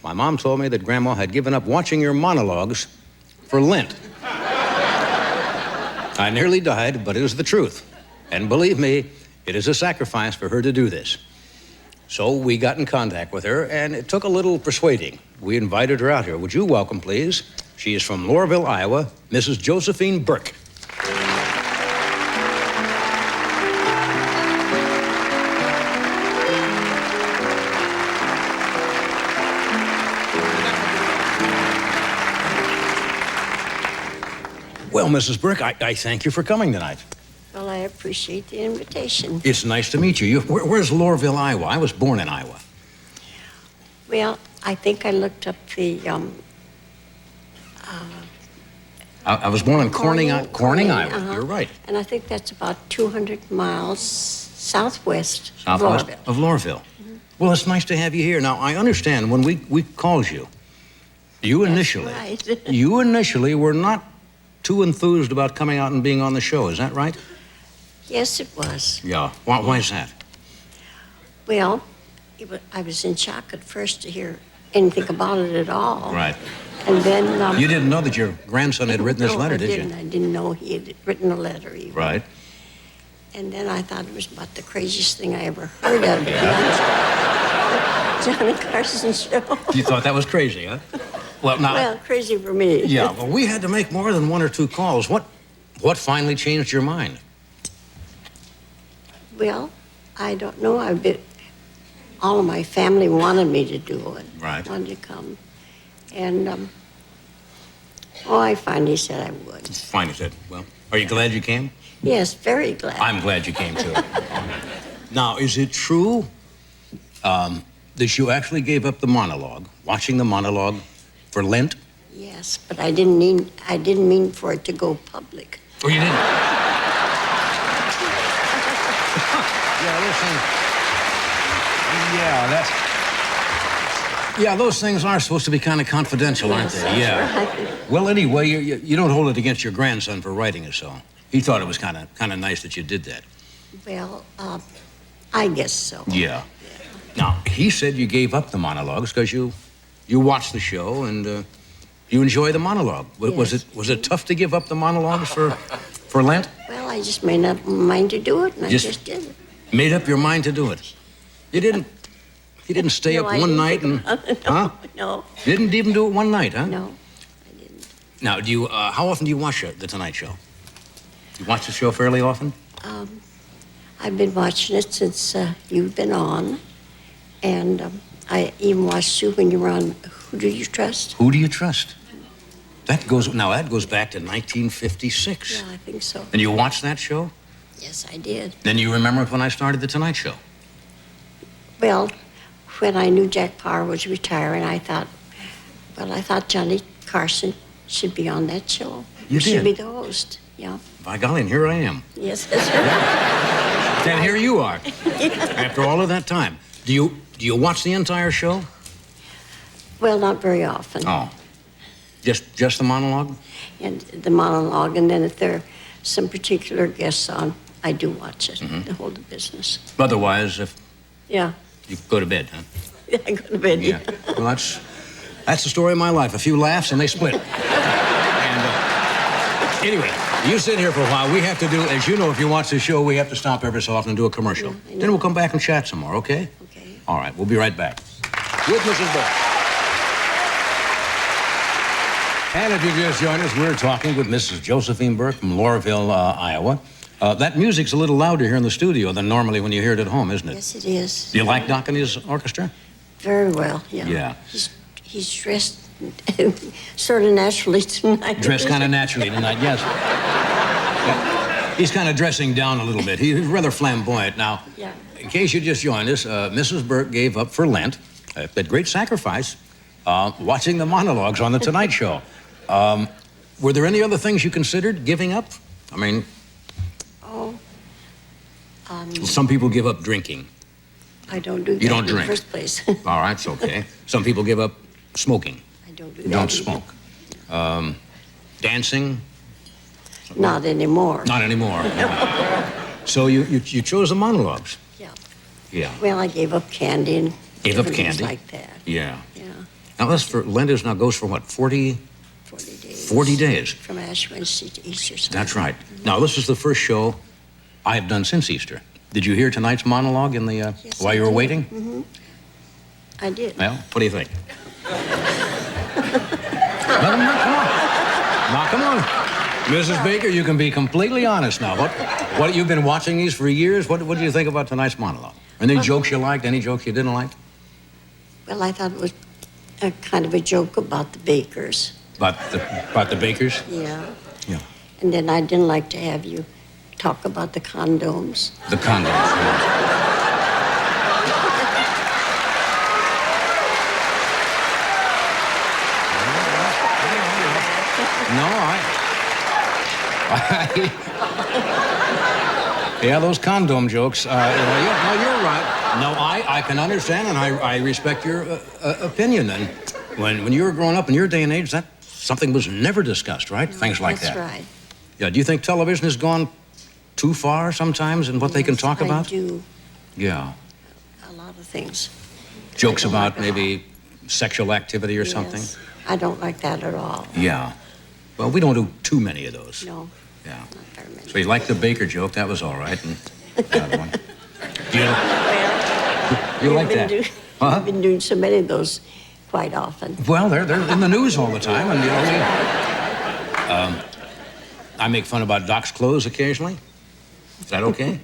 my mom told me that Grandma had given up watching your monologues for Lent. I nearly died, but it is the truth. And believe me, it is a sacrifice for her to do this. So we got in contact with her, and it took a little persuading. We invited her out here. Would you welcome, please? She is from Laurelville, Iowa, Mrs. Josephine Burke. Well, Mrs. Burke, I thank you for coming tonight. Well, I appreciate the invitation. It's nice to meet you. Where's Laurelville, Iowa? I was born in Iowa. Well, I think I looked up the, I was born in Corning, Iowa. You're right. And I think that's about 200 miles southwest of Laurelville. Mm-hmm. Well, it's nice to have you here. Now, I understand when we called you, you initially were not too enthused about coming out and being on the show. Is that right? Yes, it was. Yeah. Why is that? Well, I was in shock at first to hear anything about it at all. Right. And then... you didn't know that your grandson had written this letter, did you? I didn't know he had written a letter even. Right. And then I thought it was about the craziest thing I ever heard of. Johnny Carson's show. You thought that was crazy, huh? Well, crazy for me. Yeah, well, we had to make more than one or two calls. What finally changed your mind? Well, I don't know. All of my family wanted me to do it. Right. Wanted to come. And, I finally said I would. Finally said, well, are you glad you came? Yes, very glad. I'm glad you came, too. Now, is it true that you actually gave up the monologue, watching the monologue, for Lent? Yes, but I didn't mean for it to go public. Oh, you didn't? those things are supposed to be kind of confidential, aren't they? Yeah. Right. Well, anyway, you don't hold it against your grandson for writing a song. He thought it was kind of nice that you did that. Well, I guess so. Yeah. Now, he said you gave up the monologues because you watched the show and you enjoy the monologue. Yes. Was it tough to give up the monologues for Lent? Well, I just made up my mind to do it, and I just did it. Made up your mind to do it. You didn't stay up one night and... Huh? No. Didn't even do it one night, huh? No, I didn't. Now, how often do you watch The Tonight Show? You watch the show fairly often? I've been watching it since you've been on, and I even watched you when you were on Who Do You Trust? Who Do You Trust? That goes back to 1956. Yeah, I think so. And you watched that show? Yes, I did. Then you remember when I started The Tonight Show? Well, when I knew Jack Paar was retiring, I thought Johnny Carson should be on that show. You did? Should be the host, yeah. By golly, and here I am. Yes, that's right. And here you are, after all of that time. Do you watch the entire show? Well, not very often. Oh. Just the monologue? And the monologue, and then if there are some particular guests on, I do watch it, the whole business. Otherwise, Yeah. You go to bed, huh? Yeah, I go to bed, yeah. Well, that's the story of my life. A few laughs and they split. And anyway, you sit here for a while. We have to do, as you know, if you watch the show, we have to stop every so often and do a commercial. Yeah, then we'll come back and chat some more, okay? Okay. All right, we'll be right back. With Mrs. Burke. And if you just joined us, we're talking with Mrs. Josephine Burke from Laurelville, Iowa. That music's a little louder here in the studio than normally when you hear it at home, isn't it? Yes, it is. Do you like Doc and his orchestra? Very well, yeah. Yeah. He's dressed sort of naturally tonight. Dressed kind of naturally tonight, yes. Yeah. He's kind of dressing down a little bit. He's rather flamboyant. Now, yeah. In case you just joined us, Mrs. Burke gave up for Lent, at great sacrifice, watching the monologues on The Tonight Show. Were there any other things you considered giving up? I mean... some people give up drinking. I don't do that. You don't drink? In the first place. All right, it's okay. Some people give up smoking. I don't do You that. don't smoke. Dancing? Not anymore. Not anymore. So you chose the monologues. Yeah. Yeah. Well, I gave up candy and Gave up different things candy? like that. Yeah. Yeah. Now, this for Lent is now goes for what, 40? 40 days. 40 days. From Ash Wednesday to Easter Sunday. That's right. Now, this is the first show I have done since Easter. Did you hear tonight's monologue in the Yes, while I you were did. waiting? Mm-hmm. I did. Well, what do you think? Let him know. Come on. Now, come on. Mrs. Baker, you can be completely honest now. What you've been watching these for years. What do you think about tonight's monologue? Any jokes you liked? Any jokes you didn't like? Well, I thought it was a kind of a joke about the bakers. About the Bakers? Yeah. Yeah. And then I didn't like to have you talk about the condoms. The condoms. No, yeah, those condom jokes. You're right. No, I can understand, and I respect your opinion. And when you were growing up in your day and age, that something was never discussed, right? Things like that. That's right. Yeah. Do you think television has gone too far sometimes in what they can talk about? I do. Yeah. A lot of things. Jokes I don't about like maybe sexual activity or Yes. something. I don't like that at all. Yeah. Well, we don't do too many of those. No, Yeah. not very many. So you liked the Baker joke? That was all right. And the other one. You like that? I've been doing so many of those quite often. Well, they're in the news all the time, and I make fun about Doc's clothes occasionally. Is that okay?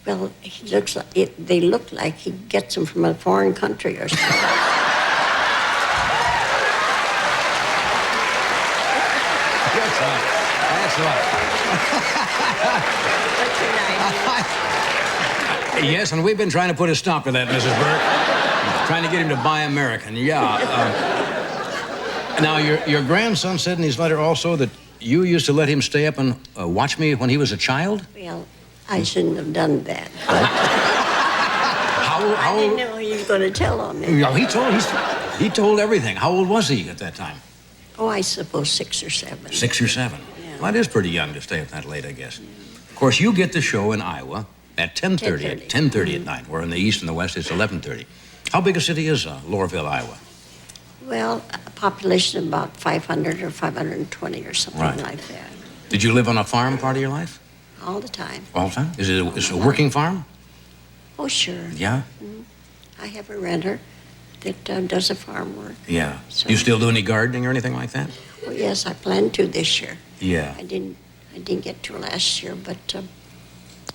Well, he looks like they look like he gets them from a foreign country or something. That's right. Yes, and we've been trying to put a stop to that, Mrs. Burke. Trying to get him to buy American. Yeah. Now, your grandson said in his letter also that you used to let him stay up and watch me when he was a child? Well, I shouldn't have done that. How I didn't old? know he was going to tell on me. Yeah, he told everything. How old was he at that time? Oh, I suppose 6 or 7. 6 or 7. Yeah. Well, that is pretty young to stay up that late, I guess. Of course, you get the show in Iowa at 10:30. 10:30. 10:30 at night. Where in the east and the west, it's 11:30. How big a city is Laurelville, Iowa? Well, a population of about 500 or 520 or something Right. like that. Did you live on a farm part of your life? All the time. All the time? Is it a working farm? Oh, sure. Yeah? I have a renter that does a farm work. Yeah. So- You still do any gardening or anything like that? Oh, yes, I plan to this year. Yeah. I didn't get to last year, but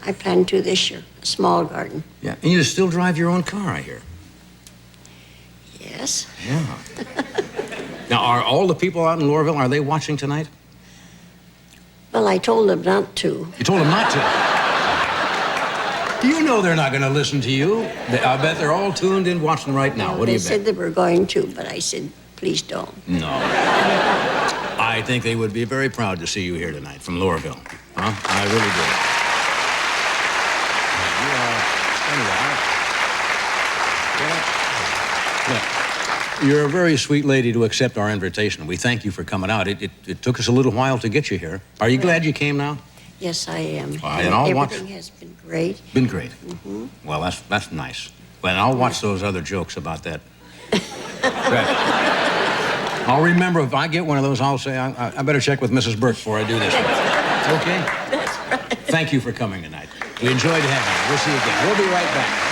I plan to this year. A small garden. Yeah. And you still drive your own car, I hear. Yes. Yeah. Now, are all the people out in Laurelville, are they watching tonight? Well, I told them not to. You told them not to. You know they're not going to listen to you. I bet they're all tuned in watching right now. What do They you said bet? they were going to, but I said, please don't. No. I think they would be very proud to see you here tonight from Laurelville. Huh? I really do. You're a very sweet lady to accept our invitation. We thank you for coming out. It took us a little while to get you here. Are you glad you came now? Yes, I am. right, and I'll watch- Everything has been great. Been great. Well, that's nice. Well, and I'll watch those other jokes about that. Right. I'll remember if I get one of those, I'll say, I better check with Mrs. Burke before I do this one. Okay? That's right. Thank you for coming tonight. We enjoyed having you. We'll see you again. We'll be right back.